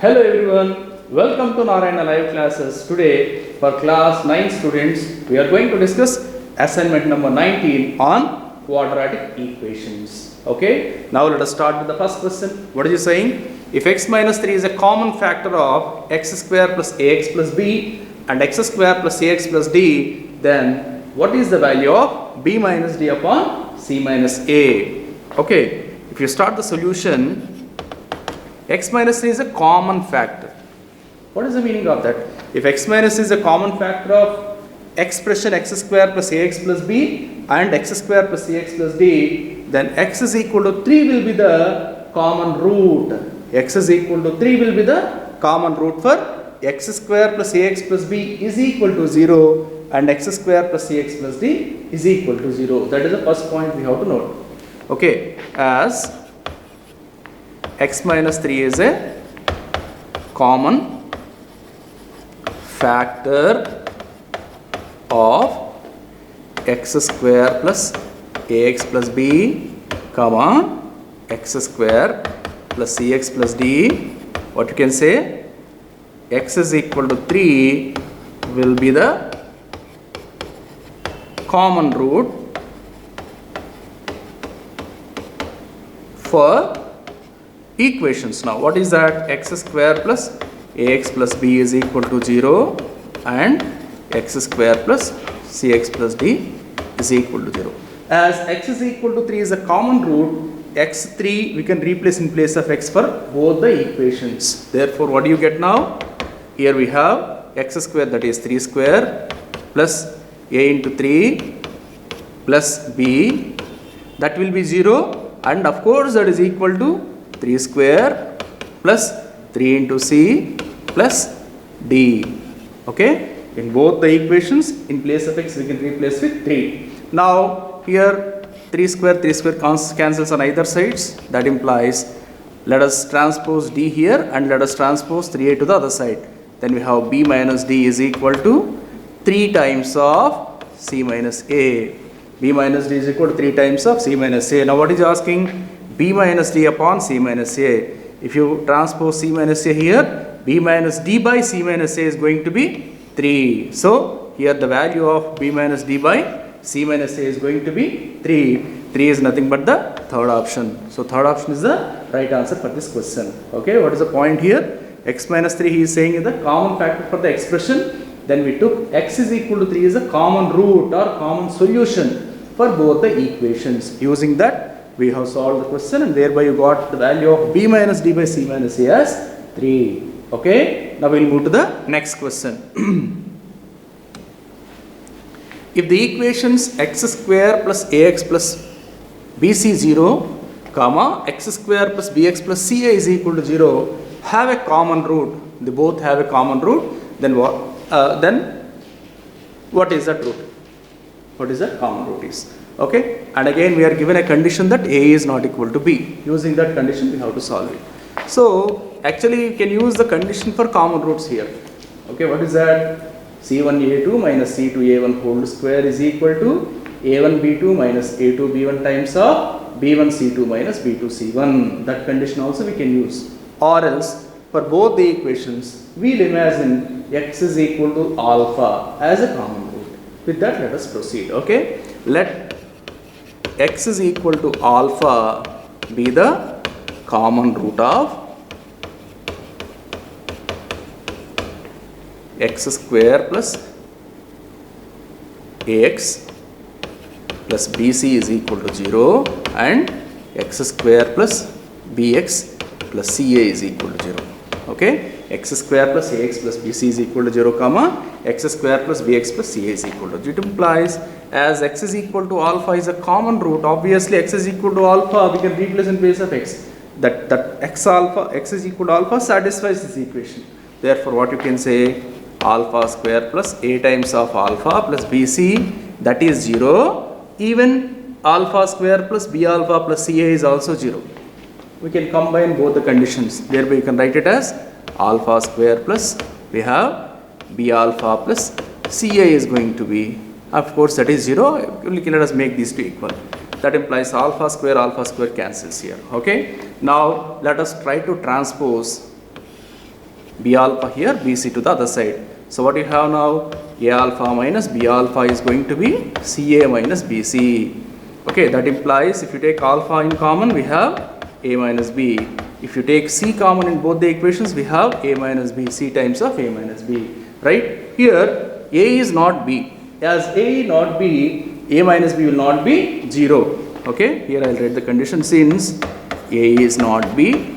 Hello everyone, welcome to Narayana Live Classes. Today for class 9 students, we are going to discuss assignment number 19 on quadratic equations. Okay, now let us start with the first question. What is it saying? If x minus 3 is a common factor of x square plus ax plus b and x square plus ax plus d, then what is the value of b minus d upon c minus a? Okay, if you start the solution, x minus 3 is a common factor. What is the meaning of that? If x minus is a common factor of expression x square plus ax plus b and x square plus ax plus d, then x is equal to 3 will be the common root. X is equal to 3 will be the common root for x square plus ax plus b is equal to 0 and x square plus ax plus d is equal to 0. That is the first point we have to note. Okay, as x minus 3 is a common factor of x square plus ax plus b, comma x square plus cx plus d. What you can say? X is equal to 3 will be the common root for equations. Now what is that? X square plus ax plus b is equal to 0 and x square plus cx plus d is equal to 0. As x is equal to 3 is a common root, x3 we can replace in place of x for both the equations. Therefore what do you get now? Here we have x square, that is 3 square, plus a into 3 plus b, that will be 0, and of course that is equal to 3 square plus 3 into c plus d. Okay, in both the equations in place of x we can replace with 3. Now here 3 square cancels on either sides. That implies, let us transpose d here and let us transpose 3a to the other side. Then we have b minus d is equal to 3 times of c minus a. b minus d is equal to 3 times of c minus a. Now what is asking? b minus d upon c minus a. If you transpose c minus a here, b minus d by c minus a is going to be 3. So here the value of b minus d by c minus a is going to be 3. 3 is nothing but the third option. So third option is the right answer for this question. Okay, what is the point here? X minus 3 he is saying is the common factor for the expression. Then we took x is equal to 3 is a common root or common solution for both the equations. Using that we have solved the question and thereby you got the value of b minus d by c minus a as 3. Okay, now we will move to the next question. If the equations x square plus ax plus bc 0, comma x square plus bx plus ca is equal to 0 have a common root, they both have a common root, then what is that root? What is that common root is? Okay, and again we are given a condition that a is not equal to b. Using that condition we have to solve it. So actually you can use the condition for common roots here. Okay, what is that? c1a2 minus c2a1 whole square is equal to a1b2 minus a2b1 times of b1c2 minus b2c1. That condition also we can use. Or else for both the equations we'll imagine x is equal to alpha as a common root. With that let us proceed. Okay, let x is equal to alpha be the common root of x square plus ax plus bc is equal to 0 and x square plus bx plus ca is equal to 0. Okay, x square plus ax plus bc is equal to 0, comma x square plus bx plus ca is equal to 0. It implies as x is equal to alpha is a common root, obviously x is equal to alpha we can replace in place of x. That x is equal to alpha satisfies this equation. Therefore what you can say? Alpha square plus a times of alpha plus bc, that is 0. Even alpha square plus b alpha plus ca is also 0. We can combine both the conditions. Thereby you can write it as alpha square plus we have b alpha plus ca is going to be, of course that is 0. Let us make these two equal. That implies alpha square cancels here. Okay. Now let us try to transpose B alpha here, BC to the other side. So what you have now? A alpha minus B alpha is going to be CA minus BC. Okay, that implies if you take alpha in common, we have A minus B. If you take C common in both the equations, we have A minus B, C times of A minus B. Right? Here, A is not B. As A not B, A minus B will not be 0. Okay, here I will write the condition since A is not B,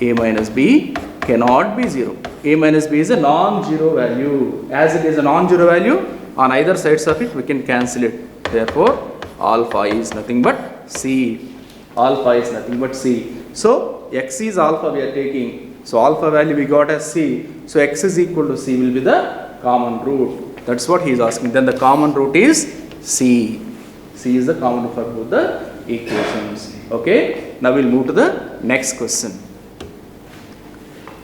A minus B cannot be 0. A minus B is a non-zero value. As it is a non-zero value, on either sides of it, we can cancel it. Therefore, alpha is nothing but C. Alpha is nothing but C. So, X is alpha we are taking. So, alpha value we got as C. So, X is equal to C will be the common root. That's what he is asking. Then the common root is C. C is the common root for both the equations. Okay. Now, we will move to the next question.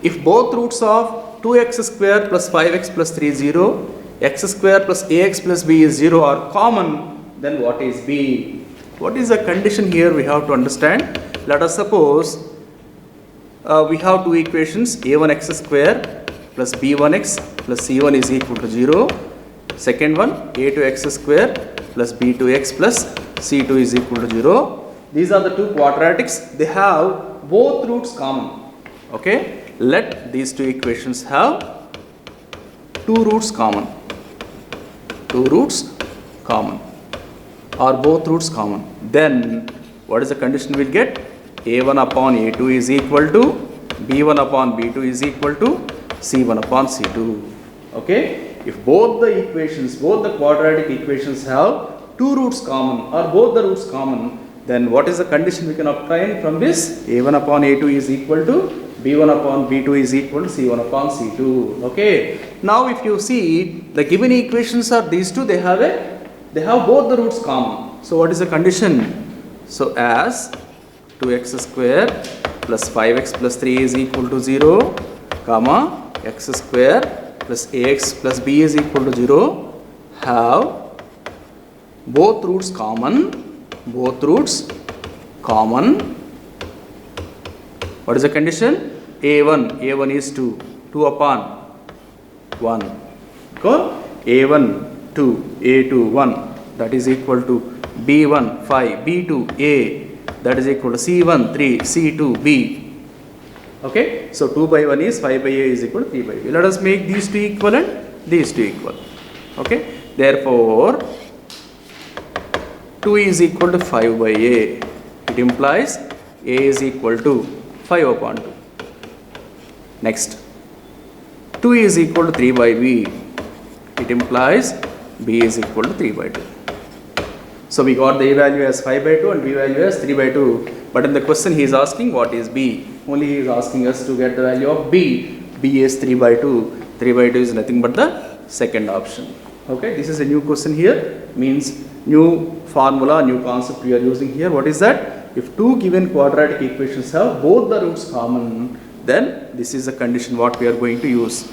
If both roots of 2x square plus 5x plus 3 is 0, x square plus ax plus b is 0 are common, then what is b? What is the condition here we have to understand? Let us suppose we have two equations, a1x square plus b1x plus c1 is equal to 0. Second one, a2x square plus b2x plus c2 is equal to 0. These are the two quadratics. They have both roots common. Okay. Let these two equations have two roots common. Two roots common. Or both roots common. Then what is the condition we'll get? A1 upon A2 is equal to B1 upon B2 is equal to C1 upon C2. Okay? If both the equations, both the quadratic equations have two roots common or both the roots common, then what is the condition we can obtain from this? A1 upon A2 is equal to B1 upon B2 is equal to C1 upon C2. Okay. Now if you see the given equations are these two, they have both the roots common. So what is the condition? So as 2x square plus 5x plus 3 is equal to 0, comma x square plus ax plus b is equal to 0 have both roots common. Both roots common. What is the condition? A1 is 2 upon 1. Go. A1 2, A2 1, that is equal to B1 5, B2 A, that is equal to C1 3, C2 B. Okay. So 2 by 1 is 5 by A is equal to 3 by B. Let us make these two equivalent, these two equal. Okay. Therefore, 2 is equal to 5 by A. It implies A is equal to 5 upon 2. Next, 2 is equal to 3 by B. It implies B is equal to 3 by 2. So we got the A value as 5 by 2 and B value as 3 by 2. But in the question he is asking what is B. Only he is asking us to get the value of B. B is 3 by 2. 3 by 2 is nothing but the second option. Okay, this is a new question here. Means new formula, new concept we are using here. What is that? If two given quadratic equations have both the roots common, then this is the condition what we are going to use.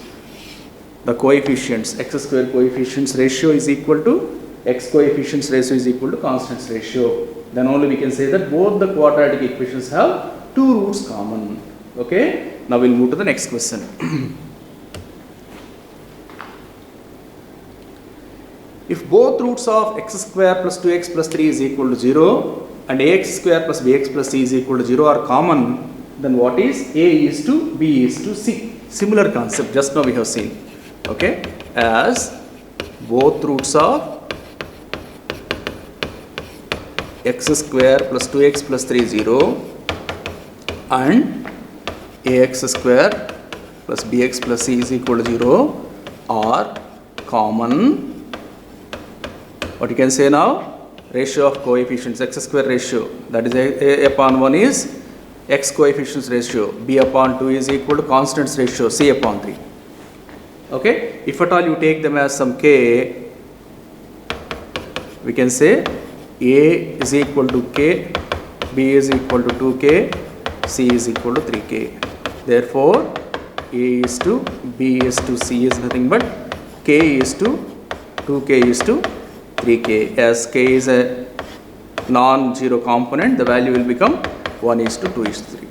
The coefficients, x square coefficients ratio is equal to x coefficients ratio is equal to constants ratio. Then only we can say that both the quadratic equations have two roots common. Okay. Now we'll move to the next question. If both roots of x square plus 2x plus 3 is equal to 0 and ax square plus bx plus c is equal to 0 are common, then what is A is to B is to C. Similar concept just now we have seen. Okay, as both roots of x square plus 2x plus 3 0 and ax square plus bx plus c is equal to 0 are common. What you can say now? Ratio of coefficients, x square ratio, that is a upon 1 is x coefficients ratio, b upon 2 is equal to constants ratio, c upon 3. Okay, if at all you take them as some k, we can say a is equal to k, b is equal to 2k, c is equal to 3k. Therefore, a is to b is to c is nothing but k is to 2k is to 3k. As k is a non-zero component, the value will become 1 is to 2 is to 3.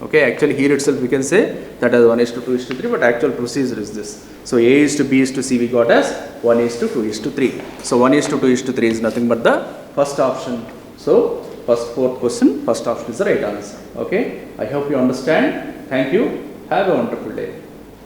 Okay, actually here itself we can say that is 1 is to 2 is to 3, but actual procedure is this. So A is to B is to C we got as 1 is to 2 is to 3. So 1 is to 2 is to 3 is nothing but the first option. So fourth question, first option is the right answer. Okay, I hope you understand. Thank you. Have a wonderful day.